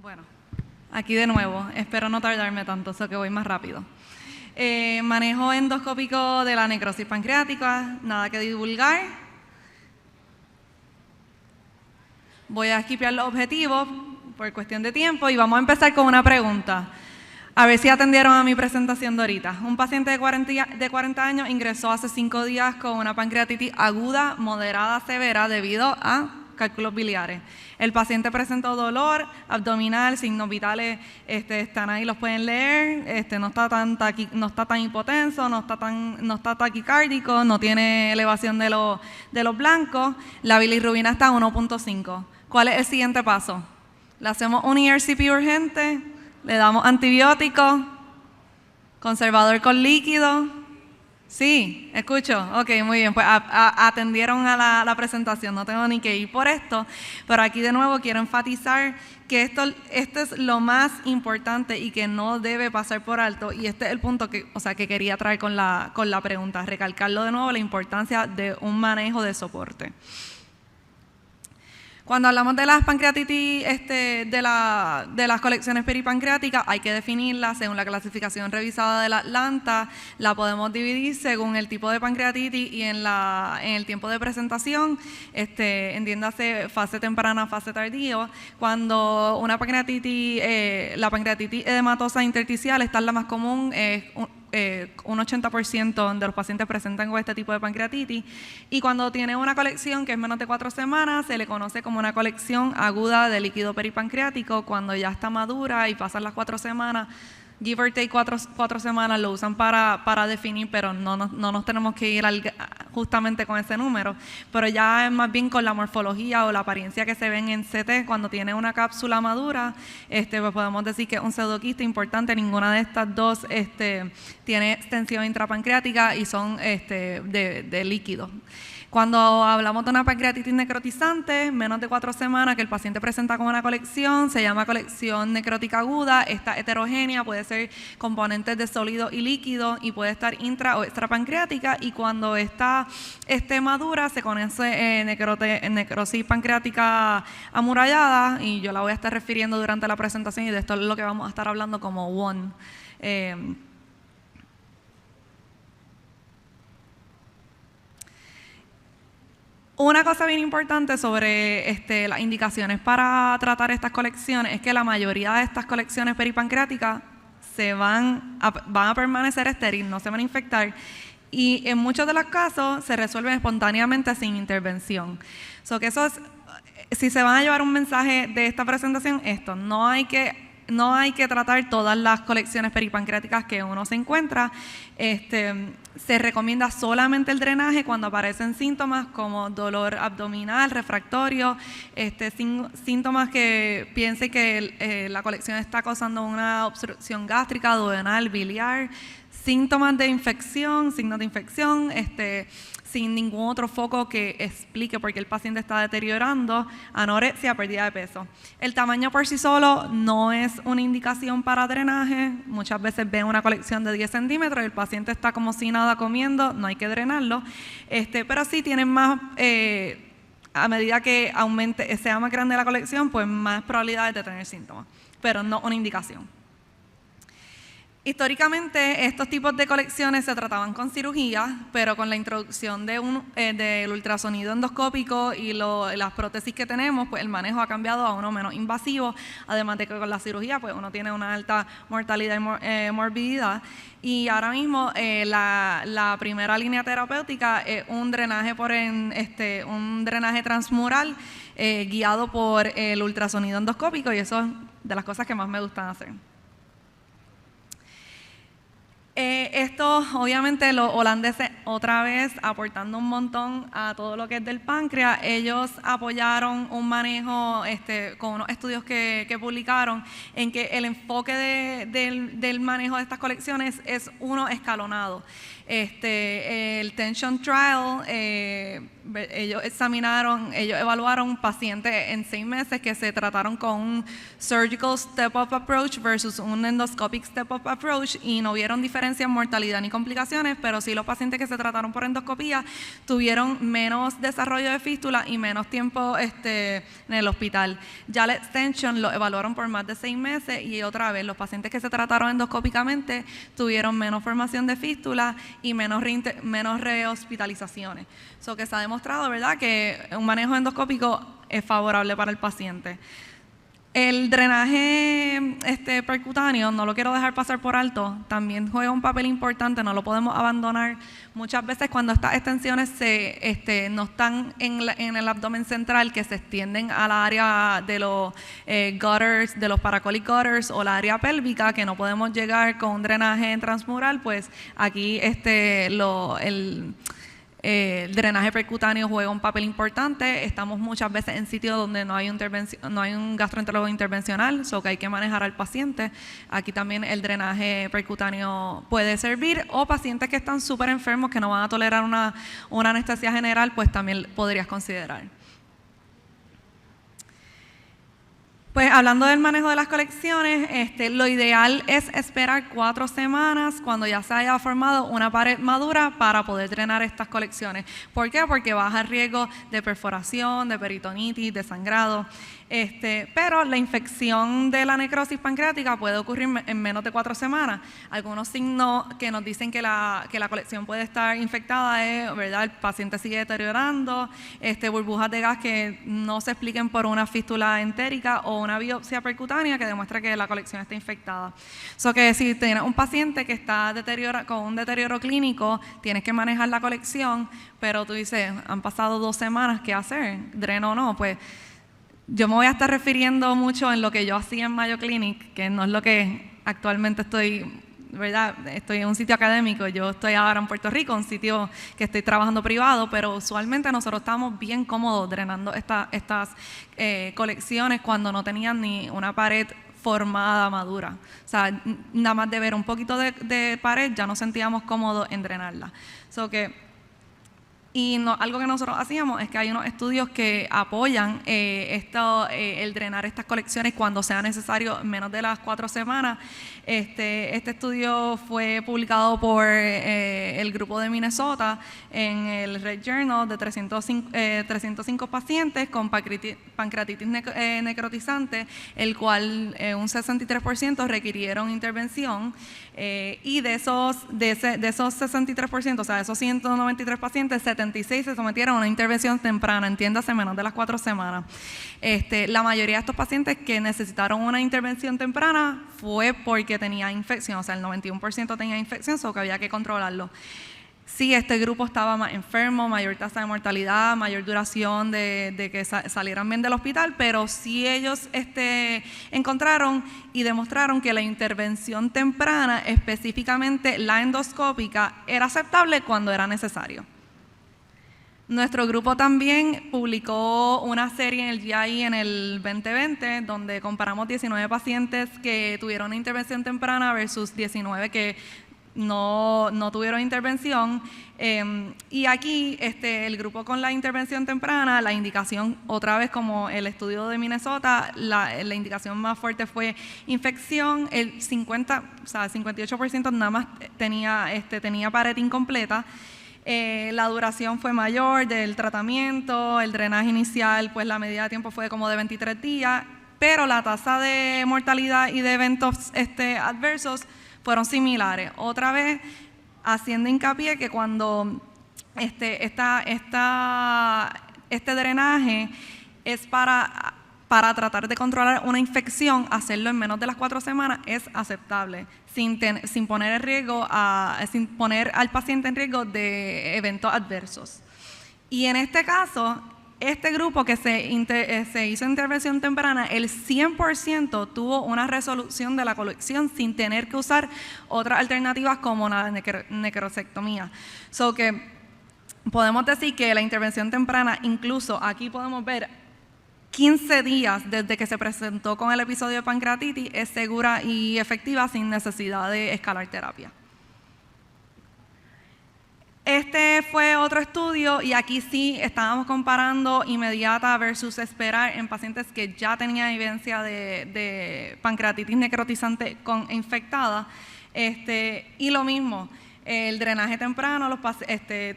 Bueno, aquí de nuevo, espero no tardarme tanto, sé que voy más rápido. Manejo endoscópico de la necrosis pancreática, nada que divulgar. Voy a skipear los objetivos por cuestión de tiempo y vamos a empezar con una pregunta. A ver si atendieron a mi presentación de ahorita. Un paciente de 40 años ingresó hace 5 días con una pancreatitis aguda, moderada, severa debido a cálculos biliares. El paciente presentó dolor abdominal, signos vitales están ahí, los pueden leer, no está tan hipotenso, no está taquicárdico, no tiene elevación de los blancos, la bilirrubina está a 1.5. ¿Cuál es el siguiente paso? Le hacemos un ERCP urgente, le damos antibióticos, conservador con líquido. Sí, escucho. Ok, muy bien. Pues atendieron a la presentación, no tengo ni que ir por esto, pero aquí de nuevo quiero enfatizar que esto es lo más importante y que no debe pasar por alto, y este es el punto que quería traer con la pregunta, recalcarlo de nuevo, la importancia de un manejo de soporte. Cuando hablamos de las pancreatitis, de las colecciones peripancreáticas, hay que definirlas según la clasificación revisada de la Atlanta. La podemos dividir según el tipo de pancreatitis y en el tiempo de presentación, entiéndase fase temprana, fase tardío. Cuando una pancreatitis, la pancreatitis edematosa intersticial, esta es la más común, un 80% de los pacientes presentan con este tipo de pancreatitis, y cuando tiene una colección que es menos de 4 semanas, se le conoce como una colección aguda de líquido peripancreático. Cuando ya está madura y pasan las 4 semanas, give or take 4 semanas, lo usan para definir, pero no nos tenemos que ir justamente con ese número, pero ya es más bien con la morfología o la apariencia que se ven en CT. Cuando tiene una cápsula madura, pues podemos decir que es un pseudoquiste importante. Ninguna de estas dos tiene extensión intrapancreática y son de líquido. Cuando hablamos de una pancreatitis necrotizante, menos de 4 semanas, que el paciente presenta con una colección, se llama colección necrótica aguda. Esta heterogénea, puede ser componentes de sólido y líquido, y puede estar intra o extrapancreática, y cuando está madura se conoce necrosis pancreática amurallada, y yo la voy a estar refiriendo durante la presentación, y de esto es lo que vamos a estar hablando como WON. Una cosa bien importante sobre las indicaciones para tratar estas colecciones es que la mayoría de estas colecciones peripancreáticas van a permanecer estériles, no se van a infectar, y en muchos de los casos se resuelven espontáneamente sin intervención. Si se van a llevar un mensaje de esta presentación, no hay que tratar todas las colecciones peripancreáticas que uno se encuentra. Se recomienda solamente el drenaje cuando aparecen síntomas como dolor abdominal, refractorio, síntomas que piense que la colección está causando una obstrucción gástrica, duodenal, biliar, síntomas de infección, signos de infección, sin ningún otro foco que explique por qué el paciente está deteriorando, anorexia, pérdida de peso. El tamaño por sí solo no es una indicación para drenaje. Muchas veces ven una colección de 10 centímetros y el paciente está como si nada comiendo, no hay que drenarlo. Pero sí tienen más, a medida que sea más grande la colección, pues más probabilidades de tener síntomas, pero no una indicación. Históricamente, estos tipos de colecciones se trataban con cirugía, pero con la introducción del ultrasonido endoscópico y las prótesis que tenemos, pues el manejo ha cambiado a uno menos invasivo, además de que con la cirugía pues uno tiene una alta mortalidad y morbididad. Y ahora mismo la primera línea terapéutica es un drenaje un drenaje transmural guiado por el ultrasonido endoscópico, y eso es de las cosas que más me gustan hacer. Esto, obviamente, los holandeses, otra vez aportando un montón a todo lo que es del páncreas. Ellos apoyaron un manejo con unos estudios que publicaron, en que el enfoque del manejo de estas colecciones es uno escalonado. El Tension Trial ellos evaluaron pacientes en 6 meses que se trataron con un surgical step-up approach versus un endoscopic step-up approach y no vieron diferencia en mortalidad ni complicaciones, pero sí los pacientes que se trataron por endoscopía tuvieron menos desarrollo de fístula y menos tiempo en el hospital. Ya la extension lo evaluaron por más de 6 meses y otra vez los pacientes que se trataron endoscópicamente tuvieron menos formación de fístula y menos rehospitalizaciones. So que se ha demostrado, ¿verdad?, que un manejo endoscópico es favorable para el paciente. El drenaje percutáneo, no lo quiero dejar pasar por alto, también juega un papel importante, no lo podemos abandonar. Muchas veces cuando estas extensiones no están en el abdomen central, que se extienden al área de los gutters, de los paracolic gutters o la área pélvica, que no podemos llegar con un drenaje transmural, pues aquí el drenaje percutáneo juega un papel importante. Estamos muchas veces en sitios donde no hay un gastroenterólogo intervencional, so que hay que manejar al paciente. Aquí también el drenaje percutáneo puede servir, o pacientes que están súper enfermos que no van a tolerar una anestesia general, pues también podrías considerar. Pues hablando del manejo de las colecciones, lo ideal es esperar 4 semanas cuando ya se haya formado una pared madura para poder drenar estas colecciones. ¿Por qué? Porque baja el riesgo de perforación, de peritonitis, de sangrado. Pero la infección de la necrosis pancreática puede ocurrir en menos de 4 semanas. Algunos signos que nos dicen que la colección puede estar infectada es, ¿verdad?, el paciente sigue deteriorando, burbujas de gas que no se expliquen por una fístula entérica o una biopsia percutánea que demuestra que la colección está infectada. So que si tienes un paciente que está con un deterioro clínico, tienes que manejar la colección, pero tú dices, han pasado 2 semanas, ¿qué hacer? ¿Dreno o no? Pues yo me voy a estar refiriendo mucho en lo que yo hacía en Mayo Clinic, que no es lo que actualmente estoy, ¿verdad? Estoy en un sitio académico, yo estoy ahora en Puerto Rico, un sitio que estoy trabajando privado, pero usualmente nosotros estamos bien cómodos drenando estas colecciones cuando no tenían ni una pared formada, madura. O sea, nada más de ver un poquito de pared ya nos sentíamos cómodos en drenarla. Algo que nosotros hacíamos es que hay unos estudios que apoyan el drenar estas colecciones cuando sea necesario en menos de las 4 semanas. Este estudio fue publicado por el grupo de Minnesota en el Red Journal de 305 pacientes con pancreatitis necrotizante, el cual un 63% requirieron intervención, y de esos 63%, o sea, de esos 193 pacientes, 76 se sometieron a una intervención temprana, entiéndase, menos de las 4 semanas. La mayoría de estos pacientes que necesitaron una intervención temprana fue porque tenía infección, o sea, el 91% tenía infección, o que había que controlarlo. Sí, este grupo estaba más enfermo, mayor tasa de mortalidad, mayor duración de que salieran bien del hospital, pero sí ellos encontraron y demostraron que la intervención temprana, específicamente la endoscópica, era aceptable cuando era necesario. Nuestro grupo también publicó una serie en el GI en el 2020, donde comparamos 19 pacientes que tuvieron una intervención temprana versus 19 que no tuvieron intervención, y aquí el grupo con la intervención temprana, la indicación, otra vez como el estudio de Minnesota, la indicación más fuerte fue infección. El 58% nada más tenía pared incompleta. La duración fue mayor del tratamiento, el drenaje inicial, pues la medida de tiempo fue como de 23 días, pero la tasa de mortalidad y de eventos adversos fueron similares. Otra vez, haciendo hincapié que cuando este drenaje es para tratar de controlar una infección, hacerlo en menos de las 4 semanas es aceptable, sin poner al paciente en riesgo de eventos adversos. Y en este caso, este grupo que se hizo intervención temprana, el 100% tuvo una resolución de la colección sin tener que usar otras alternativas como la necrosectomía. So que podemos decir que la intervención temprana, incluso aquí podemos ver 15 días desde que se presentó con el episodio de pancreatitis, es segura y efectiva sin necesidad de escalar terapia. Este fue otro estudio y aquí sí estábamos comparando inmediata versus esperar en pacientes que ya tenían evidencia de pancreatitis necrotizante infectada. Y lo mismo, el drenaje temprano, los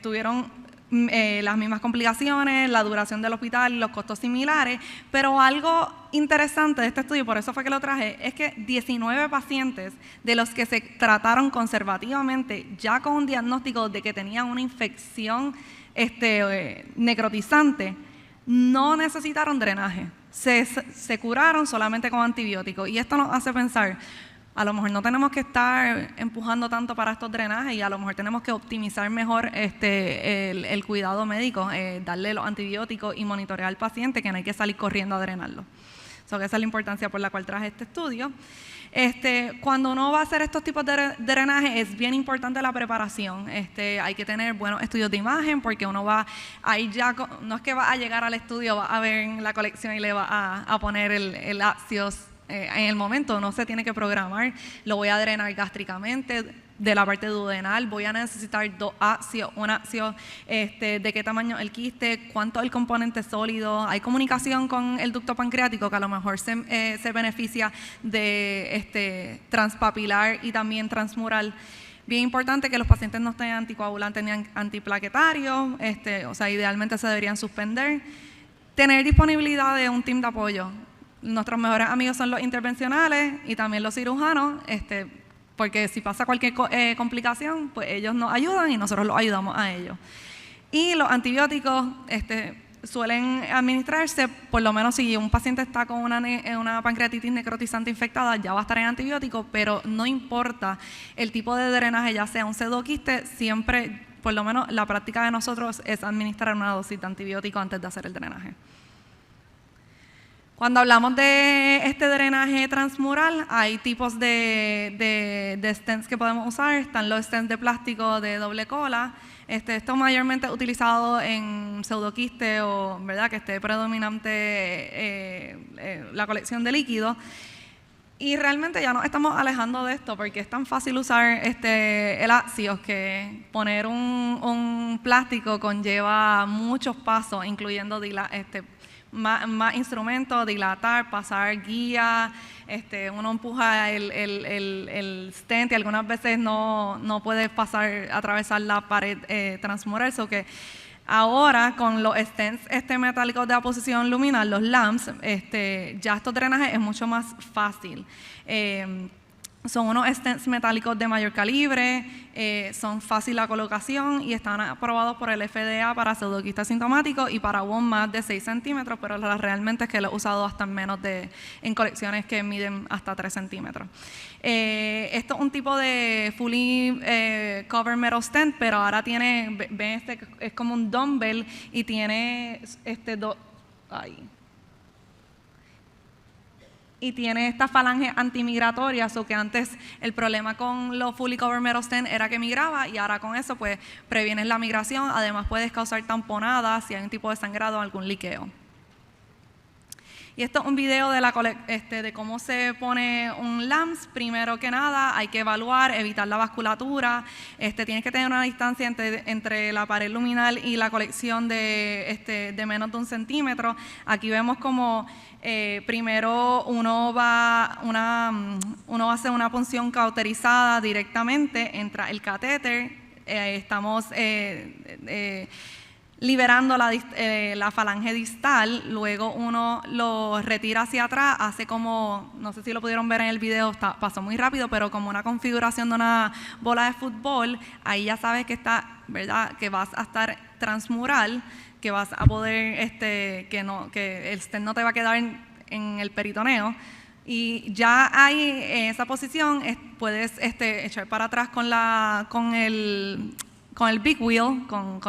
tuvieron las mismas complicaciones, la duración del hospital y los costos similares, pero algo interesante de este estudio, por eso fue que lo traje, es que 19 pacientes de los que se trataron conservativamente ya con un diagnóstico de que tenían una infección necrotizante, no necesitaron drenaje, se curaron solamente con antibióticos, y esto nos hace pensar, a lo mejor no tenemos que estar empujando tanto para estos drenajes y a lo mejor tenemos que optimizar mejor el cuidado médico, darle los antibióticos y monitorear al paciente, que no hay que salir corriendo a drenarlo. Esa es la importancia por la cual traje este estudio. Cuando uno va a hacer estos tipos de drenaje es bien importante la preparación. Hay que tener buenos estudios de imagen porque uno va a ir ya, no es que va a llegar al estudio, va a ver la colección y le va a poner el Axios en el momento. No se tiene que programar, lo voy a drenar gástricamente, de la parte duodenal, voy a necesitar 2 axios, un axio, de qué tamaño el quiste, cuánto el componente sólido, hay comunicación con el ducto pancreático que a lo mejor se beneficia de transpapilar y también transmural. Bien importante que los pacientes no estén anticoagulantes ni antiplaquetarios, o sea, idealmente se deberían suspender. Tener disponibilidad de un team de apoyo. Nuestros mejores amigos son los intervencionales y también los cirujanos, porque si pasa cualquier complicación, pues ellos nos ayudan y nosotros los ayudamos a ellos. Y los antibióticos suelen administrarse, por lo menos si un paciente está con una pancreatitis necrotizante infectada, ya va a estar en antibióticos, pero no importa el tipo de drenaje, ya sea un pseudoquiste, siempre, por lo menos la práctica de nosotros es administrar una dosis de antibiótico antes de hacer el drenaje. Cuando hablamos de este drenaje transmural, hay tipos de stents que podemos usar. Están los stents de plástico de doble cola. Esto mayormente utilizado en pseudoquiste o, ¿verdad?, que esté predominante la colección de líquidos. Y realmente ya nos estamos alejando de esto porque es tan fácil usar el Axios que poner un plástico conlleva muchos pasos, incluyendo más instrumentos, dilatar, pasar guía, uno empuja el stent y algunas veces no puede atravesar la pared transmural, so que ahora con los stents metálicos de aposición luminal, los LAMPs, ya estos drenajes es mucho más fácil. Son unos stents metálicos de mayor calibre, son fácil la colocación y están aprobados por el FDA para pseudoquistes asintomáticos y para WOM más de 6 centímetros, pero realmente es que lo he usado hasta en colecciones que miden hasta 3 centímetros. Esto es un tipo de fully covered metal stent, pero ahora tiene, ven, es como un dumbbell y tiene y tiene esta falange antimigratoria, o que antes el problema con los fully covered metal stent era que migraba y ahora con eso pues previenes la migración, además puedes causar tamponadas si hay un tipo de sangrado o algún liqueo. Y esto es un video de cómo se pone un LAMPS. Primero que nada hay que evaluar, evitar la vasculatura, tienes que tener una distancia entre la pared luminal y la colección de menos de 1 centímetro. Aquí vemos como primero uno va a hacer una punción cauterizada directamente, entra el catéter, estamos liberando la falange distal, luego uno lo retira hacia atrás, hace como, no sé si lo pudieron ver en el video, pasó muy rápido, pero como una configuración de una bola de fútbol, ahí ya sabes que ¿verdad?, que vas a estar transmural, que vas a poder, que el stent no te va a quedar en el peritoneo. Y ya ahí, en esa posición, puedes echar para atrás con el big wheel, con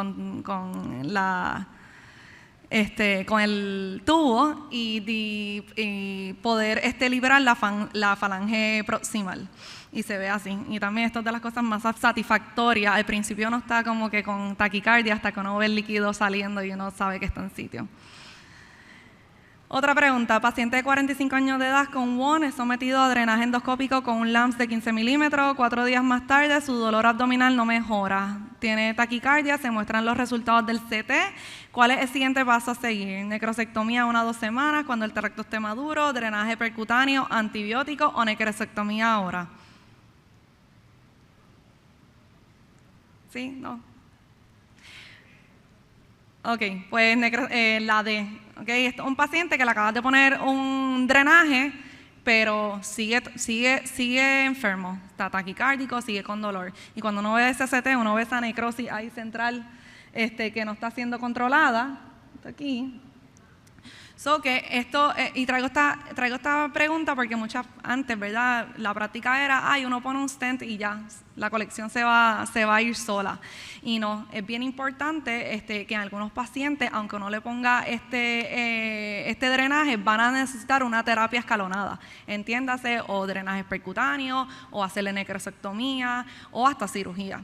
el tubo y poder liberar la falange proximal. Y se ve así. Y también esto es de las cosas más satisfactorias. Al principio uno está como que con taquicardia hasta que uno ve el líquido saliendo y uno sabe que está en sitio. Otra pregunta, paciente de 45 años de edad con WON es sometido a drenaje endoscópico con un LAMS de 15 milímetros, 4 días más tarde su dolor abdominal no mejora, tiene taquicardia, se muestran los resultados del CT. ¿Cuál es el siguiente paso a seguir? Necrosectomía 1 a 2 semanas cuando el tracto esté maduro, drenaje percutáneo, antibiótico o necrosectomía ahora. ¿Sí? ¿No? Ok, pues la D. Okay, esto es un paciente que le acabas de poner un drenaje, pero sigue enfermo, está taquicárdico, sigue con dolor. Y cuando uno ve ese CT, uno ve esa necrosis ahí central que no está siendo controlada. Está aquí. Y traigo esta pregunta porque antes, ¿verdad? La práctica era, uno pone un stent y ya, la colección se va a ir sola. Y no, es bien importante que en algunos pacientes, aunque uno le ponga este drenaje, van a necesitar una terapia escalonada. Entiéndase, o drenajes percutáneos, o hacerle necrosectomía, o hasta cirugía.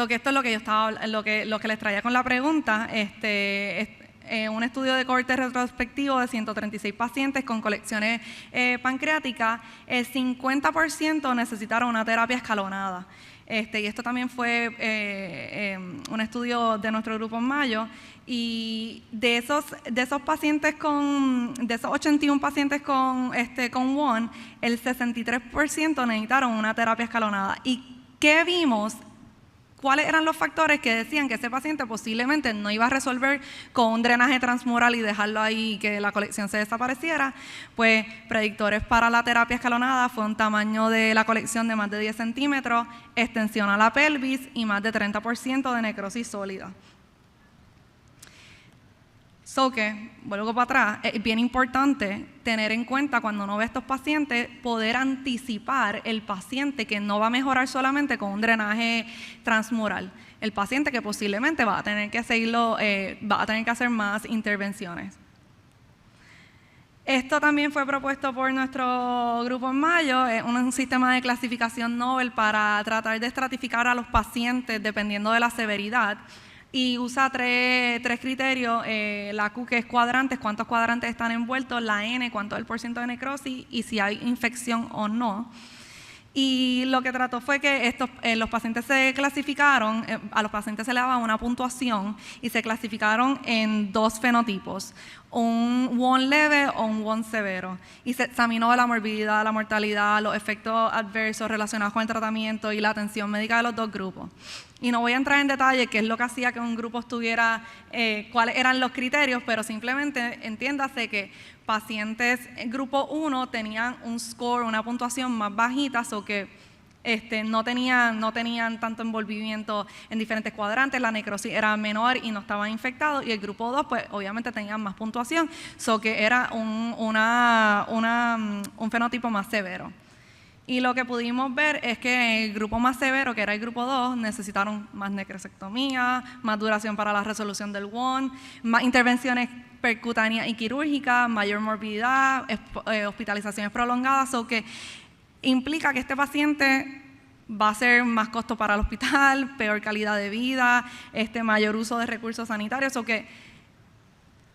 Que esto es lo que yo estaba, lo que les traía con la pregunta. Un estudio de cohorte retrospectivo de 136 pacientes con colecciones pancreáticas, el 50% necesitaron una terapia escalonada. Y esto también fue un estudio de nuestro grupo en mayo. Y de esos pacientes de esos 81 pacientes con WON, el 63% necesitaron una terapia escalonada. ¿Y qué vimos? ¿Cuáles eran los factores que decían que ese paciente posiblemente no iba a resolver con un drenaje transmural y dejarlo ahí y que la colección se desapareciera? Pues predictores para la terapia escalonada fue un tamaño de la colección de más de 10 centímetros, extensión a la pelvis y más de 30% de necrosis sólida. Vuelvo para atrás, es bien importante tener en cuenta cuando uno ve a estos pacientes, poder anticipar el paciente que no va a mejorar solamente con un drenaje transmural. El paciente que posiblemente va a tener que hacer más intervenciones. Esto también fue propuesto por nuestro grupo en mayo, es un sistema de clasificación Nobel para tratar de estratificar a los pacientes dependiendo de la severidad. Y usa tres criterios, la Q, que es cuadrantes, cuántos cuadrantes están envueltos, la N, cuánto es el porcentaje de necrosis y si hay infección o no. Y lo que trató fue que los pacientes se clasificaron, a los pacientes se le daba una puntuación y se clasificaron en 2 fenotipos, un WON leve o un WON severo. Y se examinó la morbilidad, la mortalidad, los efectos adversos relacionados con el tratamiento y la atención médica de los 2 grupos. Y no voy a entrar en detalle qué es lo que hacía que un grupo estuviera, cuáles eran los criterios, pero simplemente entiéndase que pacientes en grupo 1 tenían un score, una puntuación más bajita, o que no tenían tanto envolvimiento en diferentes cuadrantes, la necrosis era menor y no estaban infectados, y el grupo 2 pues obviamente tenían más puntuación, que era un fenotipo más severo. Y lo que pudimos ver es que el grupo más severo, que era el grupo 2, necesitaron más necrosectomía, más duración para la resolución del WON, más intervenciones percutáneas y quirúrgicas, mayor morbilidad, hospitalizaciones prolongadas, que implica que este paciente va a ser más costo para el hospital, peor calidad de vida, mayor uso de recursos sanitarios, que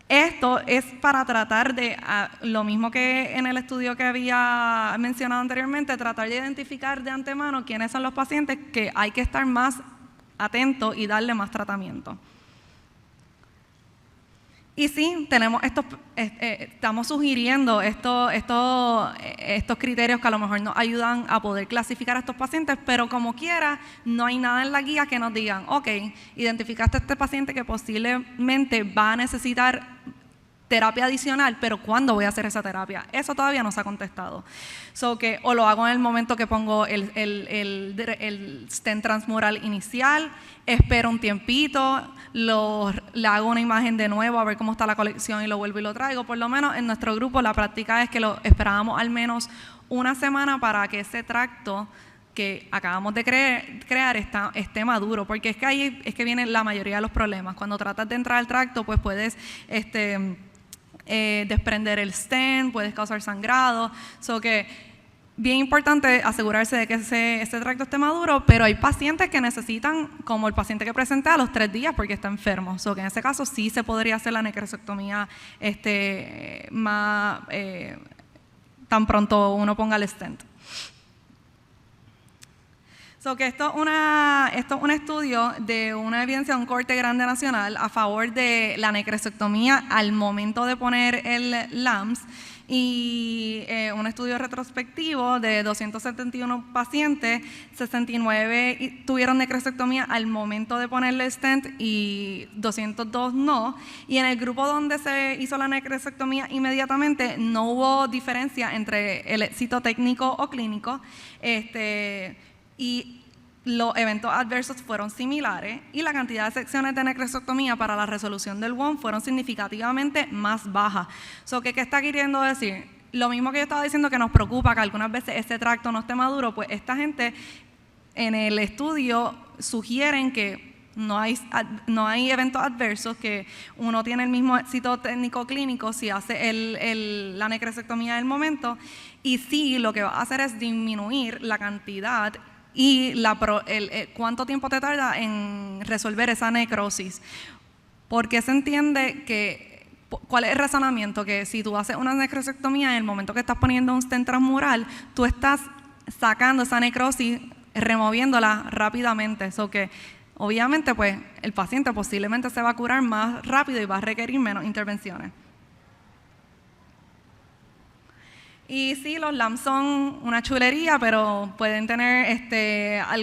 esto es para tratar de, lo mismo que en el estudio que había mencionado anteriormente, tratar de identificar de antemano quiénes son los pacientes que hay que estar más atentos y darle más tratamiento. Y sí, estamos sugiriendo estos criterios que a lo mejor nos ayudan a poder clasificar a estos pacientes, pero como quiera, no hay nada en la guía que nos digan, ok, identificaste a este paciente que posiblemente va a necesitar terapia adicional, pero ¿cuándo voy a hacer esa terapia? Eso todavía no se ha contestado. O lo hago en el momento que pongo el stent transmural inicial, espero un tiempito, le hago una imagen de nuevo a ver cómo está la colección y lo vuelvo y lo traigo. Por lo menos en nuestro grupo la práctica es que lo esperábamos al menos una semana para que ese tracto que acabamos de crear esté maduro, porque es que ahí es que vienen la mayoría de los problemas. Cuando tratas de entrar al tracto, pues puedes desprender el stent, puedes causar sangrado, que bien importante asegurarse de que ese tracto esté maduro, pero hay pacientes que necesitan, como el paciente que presenté, a los 3 días porque está enfermo. So que en ese caso sí se podría hacer la necrosectomía tan pronto uno ponga el stent. So que esto es un estudio de una evidencia de un corte grande nacional a favor de la necrosectomía al momento de poner el LAMS, y un estudio retrospectivo de 271 pacientes, 69 tuvieron necrosectomía al momento de ponerle el stent y 202 no, y en el grupo donde se hizo la necrosectomía inmediatamente no hubo diferencia entre el éxito técnico o clínico, y los eventos adversos fueron similares y la cantidad de secciones de necrosectomía para la resolución del WON fueron significativamente más bajas. ¿Qué está queriendo decir? Lo mismo que yo estaba diciendo, que nos preocupa que algunas veces ese tracto no esté maduro, pues esta gente en el estudio sugieren que no hay eventos adversos, que uno tiene el mismo éxito técnico clínico si hace la necrosectomía en el momento, y sí, lo que va a hacer es disminuir la cantidad y cuánto tiempo te tarda en resolver esa necrosis. Porque se entiende que, ¿cuál es el razonamiento? Que si tú haces una necrosectomía en el momento que estás poniendo un stent transmural, tú estás sacando esa necrosis, removiéndola rápidamente. Eso que obviamente pues el paciente posiblemente se va a curar más rápido y va a requerir menos intervenciones. Y sí, los LAMS son una chulería, pero pueden tener se ha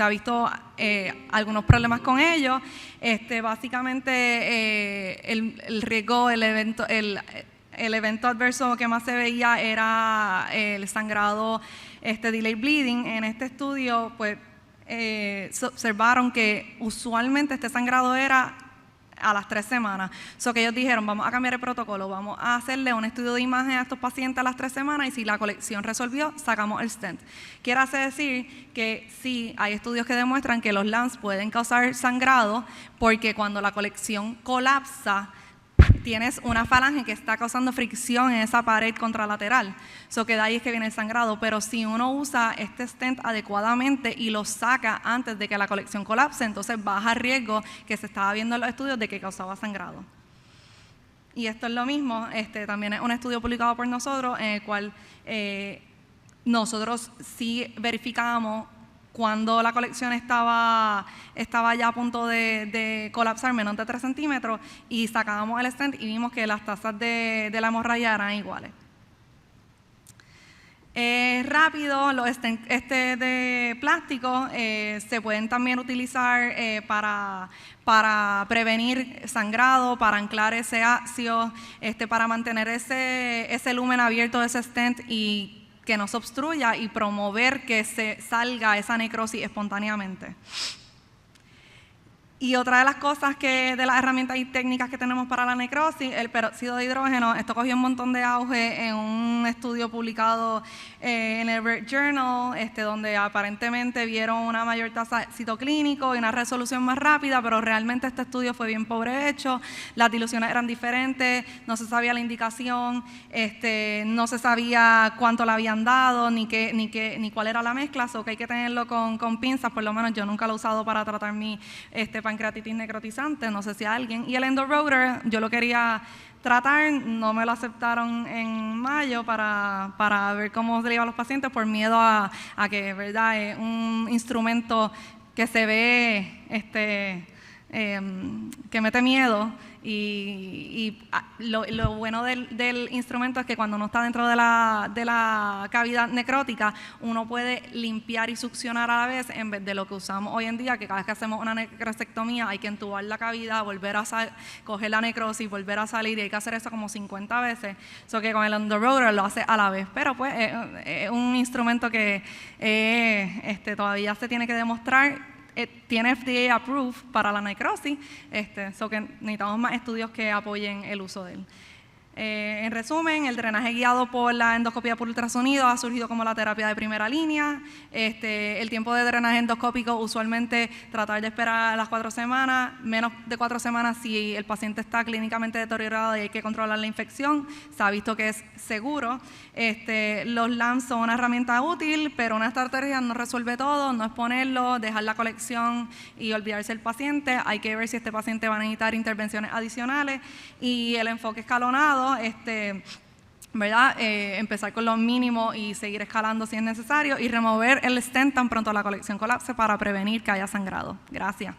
visto algunos problemas con ellos. Básicamente el riesgo, el evento adverso que más se veía era el sangrado, delayed bleeding. En este estudio, pues, se observaron que usualmente este sangrado era a las 3 semanas. Que ellos dijeron, vamos a cambiar el protocolo, vamos a hacerle un estudio de imagen a estos pacientes a las 3 semanas y si la colección resolvió, sacamos el stent. Quiere decir que sí, hay estudios que demuestran que los LAMS pueden causar sangrado porque cuando la colección colapsa, tienes una falange que está causando fricción en esa pared contralateral. Que de ahí es que viene el sangrado. Pero si uno usa este stent adecuadamente y lo saca antes de que la colección colapse, entonces baja el riesgo que se estaba viendo en los estudios de que causaba sangrado. Y esto es lo mismo, también es un estudio publicado por nosotros en el cual nosotros sí verificamos cuando la colección estaba ya a punto de colapsar, menos de 3 centímetros, y sacábamos el stent y vimos que las tasas de la hemorragia eran iguales. Rápido, los stents de plástico se pueden también utilizar para prevenir sangrado, para anclar ese ácido, para mantener ese lumen abierto de ese stent y que no se obstruya y promover que se salga esa necrosis espontáneamente. Y otra de las cosas de las herramientas y técnicas que tenemos para la necrosis, el peróxido de hidrógeno, esto cogió un montón de auge en un estudio publicado en el Red Journal, donde aparentemente vieron una mayor tasa de éxito clínico y una resolución más rápida, pero realmente este estudio fue bien pobre hecho, las diluciones eran diferentes, no se sabía la indicación, no se sabía cuánto le habían dado, ni cuál era la mezcla, que hay que tenerlo con pinzas. Por lo menos yo nunca lo he usado para tratar mi pancreatitis necrotizante, no sé si a alguien. Y el EndoRotor, yo lo quería tratar, no me lo aceptaron en mayo para ver cómo se le iba a los pacientes por miedo a que, ¿verdad?, es un instrumento que se ve, que mete miedo. Y lo bueno del instrumento es que cuando uno está dentro de la cavidad necrótica, uno puede limpiar y succionar a la vez, en vez de lo que usamos hoy en día, que cada vez que hacemos una necrosectomía hay que entubar la cavidad, volver a coger la necrosis, volver a salir, y hay que hacer eso como 50 veces. Que con el EndoRotor lo hace a la vez. Pero pues es un instrumento que todavía se tiene que demostrar. Tiene FDA approved para la necrosis, que necesitamos más estudios que apoyen el uso de él. En resumen, el drenaje guiado por la endoscopia por ultrasonido ha surgido como la terapia de primera línea. El tiempo de drenaje endoscópico, usualmente tratar de esperar las 4 semanas, menos de 4 semanas si el paciente está clínicamente deteriorado y hay que controlar la infección. Se ha visto que es seguro. Los LAMS son una herramienta útil, pero una estrategia no resuelve todo, no es ponerlo, dejar la colección y olvidarse del paciente. Hay que ver si este paciente va a necesitar intervenciones adicionales, y el enfoque escalonado, ¿verdad? Empezar con lo mínimo y seguir escalando si es necesario, y remover el stent tan pronto la colección colapse para prevenir que haya sangrado. Gracias.